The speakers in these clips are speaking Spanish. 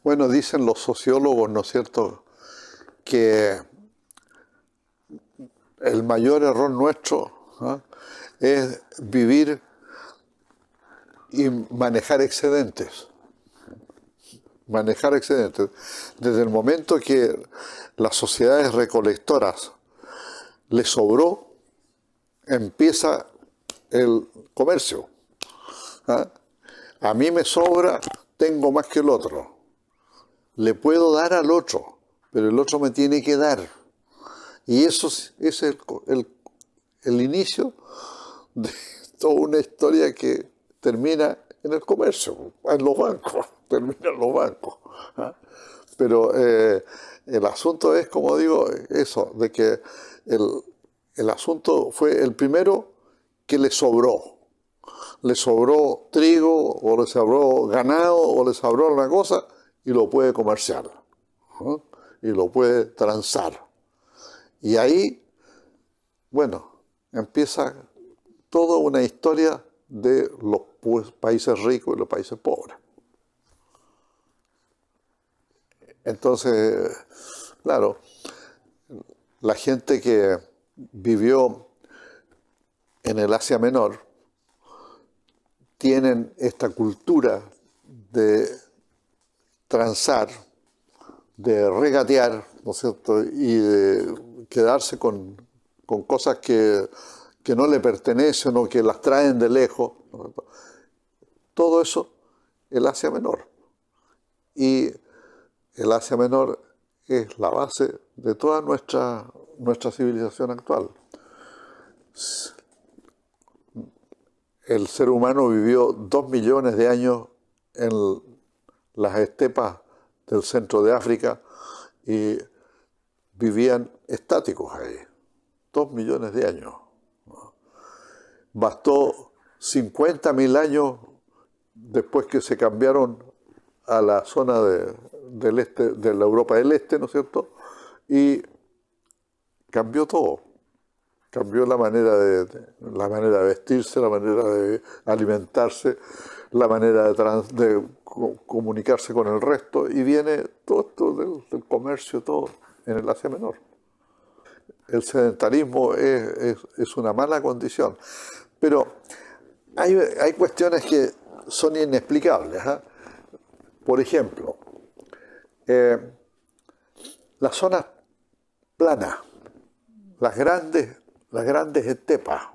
Bueno, dicen los sociólogos, ¿no es cierto?, que el mayor error nuestro, ¿ah?, es vivir y manejar excedentes. Manejar excedentes. Desde el momento que las sociedades recolectoras les sobró, empieza el comercio. ¿Ah? A mí me sobra, tengo más que el otro. Le puedo dar al otro, pero el otro me tiene que dar. Y eso es el inicio de toda una historia que termina en el comercio, en los bancos, termina en los bancos. ¿Ah? Pero el asunto es, como digo, eso, de que el asunto fue el primero que le sobró. Le sobró trigo, o le sobró ganado, o le sobró una cosa, y lo puede comerciar. ¿No? Y lo puede transar. Y ahí, bueno, empieza toda una historia de los países ricos y los países pobres. Entonces, claro, la gente que vivió en el Asia Menor tienen esta cultura de transar, de regatear, ¿no es cierto?, y de quedarse con cosas que no le pertenecen o que las traen de lejos, ¿no es cierto? Todo eso, el Asia Menor. Y el Asia Menor es la base de toda nuestra civilización actual. El ser humano vivió 2 millones de años en las estepas del centro de África y vivían estáticos ahí. 2 millones de años. Bastó 50.000 años después que se cambiaron a la zona del este, de la Europa del Este, ¿no es cierto? Y cambió todo. Cambió la manera de vestirse, la manera de alimentarse, la manera de comunicarse con el resto, y viene todo esto del comercio, todo en el Asia Menor. El sedentarismo es una mala condición, pero hay cuestiones que son inexplicables, ¿eh? Por ejemplo, las zonas planas, las grandes estepas.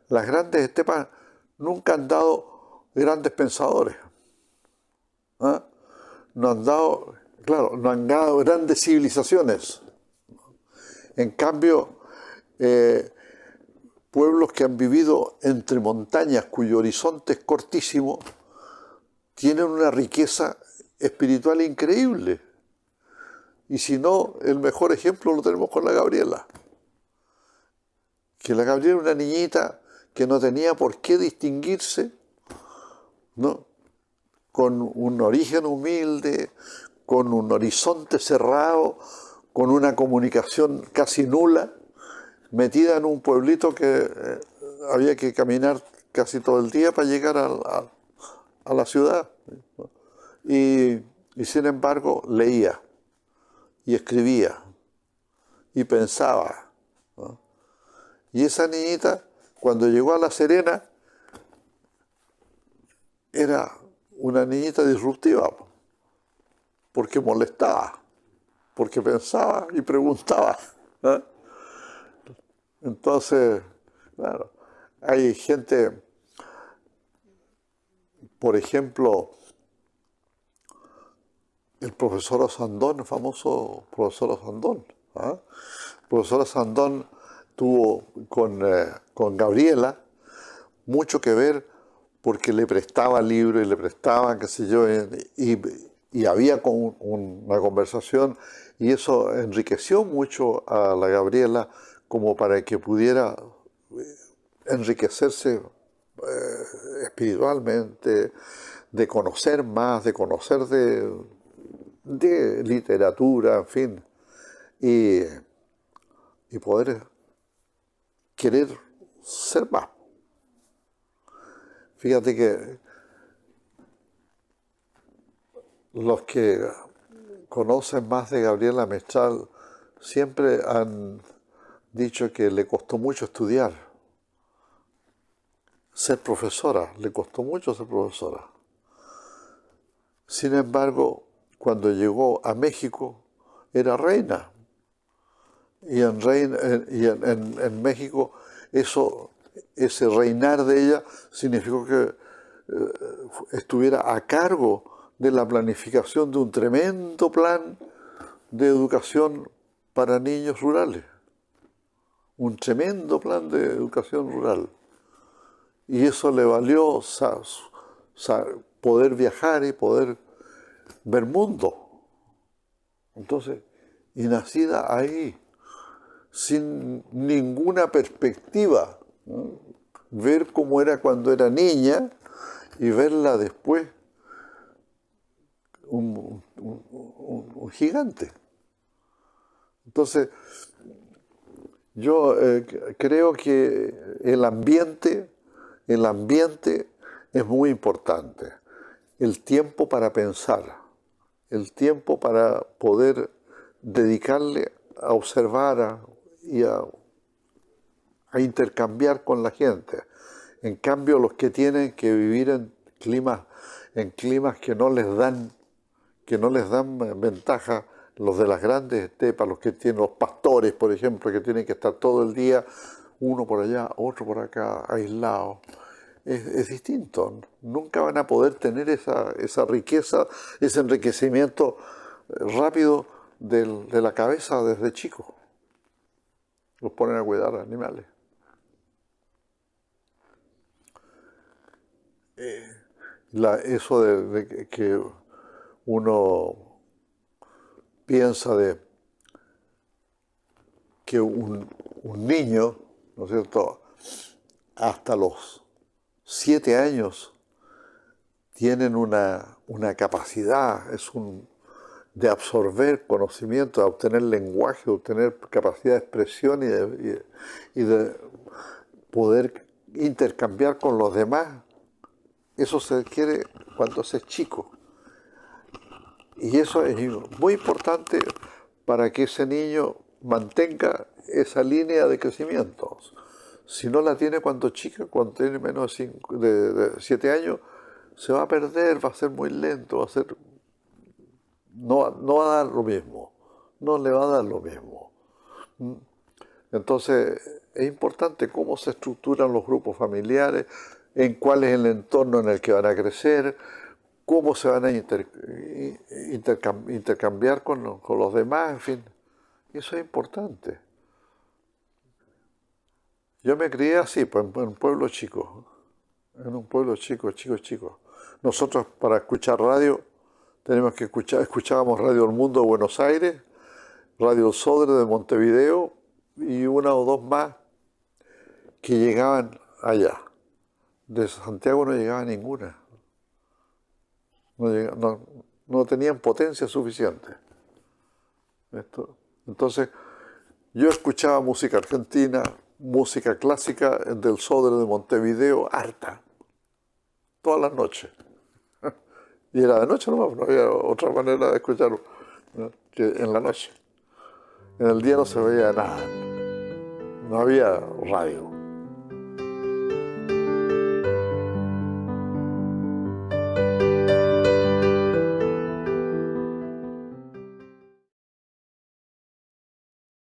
Las grandes estepas nunca han dado grandes pensadores. ¿Ah? No han dado, claro, no han dado grandes civilizaciones. En cambio, pueblos que han vivido entre montañas cuyo horizonte es cortísimo, tienen una riqueza espiritual increíble. Y si no, el mejor ejemplo lo tenemos con la Gabriela. Que la Gabriela era una niñita que no tenía por qué distinguirse, ¿no?, con un origen humilde, con un horizonte cerrado, con una comunicación casi nula, metida en un pueblito que había que caminar casi todo el día para llegar a la ciudad. Y sin embargo leía y escribía y pensaba, ¿no? Y esa niñita, cuando llegó a La Serena, era una niñita disruptiva, porque molestaba, porque pensaba y preguntaba, ¿eh? Entonces, claro, hay gente, por ejemplo, el profesor Osandón, el famoso profesor Osandón. ¿Ah? El profesor Osandón tuvo con Gabriela mucho que ver porque le prestaba libros y le prestaba, qué sé yo, y había una conversación, y eso enriqueció mucho a la Gabriela como para que pudiera enriquecerse espiritualmente, de conocer más, de conocer de literatura, en fin, y poder querer ser más. Fíjate que los que conocen más de Gabriela Mistral siempre han dicho que le costó mucho estudiar, ser profesora, le costó mucho ser profesora. Sin embargo, cuando llegó a México, era reina. Y en México ese reinar de ella significó que estuviera a cargo de la planificación de un tremendo plan de educación para niños rurales. Un tremendo plan de educación rural. Y eso le valió poder viajar y poder ver mundo. Entonces, y nacida ahí, sin ninguna perspectiva, ¿no? Ver cómo era cuando era niña y verla después un gigante. Entonces, yo creo que el ambiente es muy importante. El tiempo para pensar, el tiempo para poder dedicarle a observar y a intercambiar con la gente. En cambio, los que tienen que vivir en climas que no les dan ventaja, los de las grandes estepas, los que tienen los pastores, por ejemplo, que tienen que estar todo el día, uno por allá, otro por acá, aislados. Es distinto. Nunca van a poder tener esa riqueza, ese enriquecimiento rápido de la cabeza desde chicos. Los ponen a cuidar animales. Eso de que uno piensa de que un niño, ¿no es cierto?, hasta los 7 años tienen una capacidad, de absorber conocimiento, de obtener lenguaje, de obtener capacidad de expresión y de poder intercambiar con los demás. Eso se adquiere cuando se es chico. Y eso es muy importante para que ese niño mantenga esa línea de crecimiento. Si no la tiene cuando chica, cuando tiene menos de 7 años, se va a perder, va a ser muy lento, no va a dar lo mismo, no le va a dar lo mismo. Entonces, es importante cómo se estructuran los grupos familiares, en cuál es el entorno en el que van a crecer, cómo se van a intercambiar con los demás, en fin. Eso es importante. Yo me crié así, pues, en un pueblo chico, chico. Nosotros, para escuchar radio, escuchábamos Radio El Mundo de Buenos Aires, Radio El Sodre de Montevideo y una o dos más que llegaban allá. De Santiago no llegaba ninguna. No tenían potencia suficiente. Entonces, yo escuchaba música argentina, música clásica del Sodre de Montevideo, harta, todas las noches. Y era de noche nomás, no había otra manera de escucharlo, ¿no?, que en la noche. En el día no se veía nada, no había radio.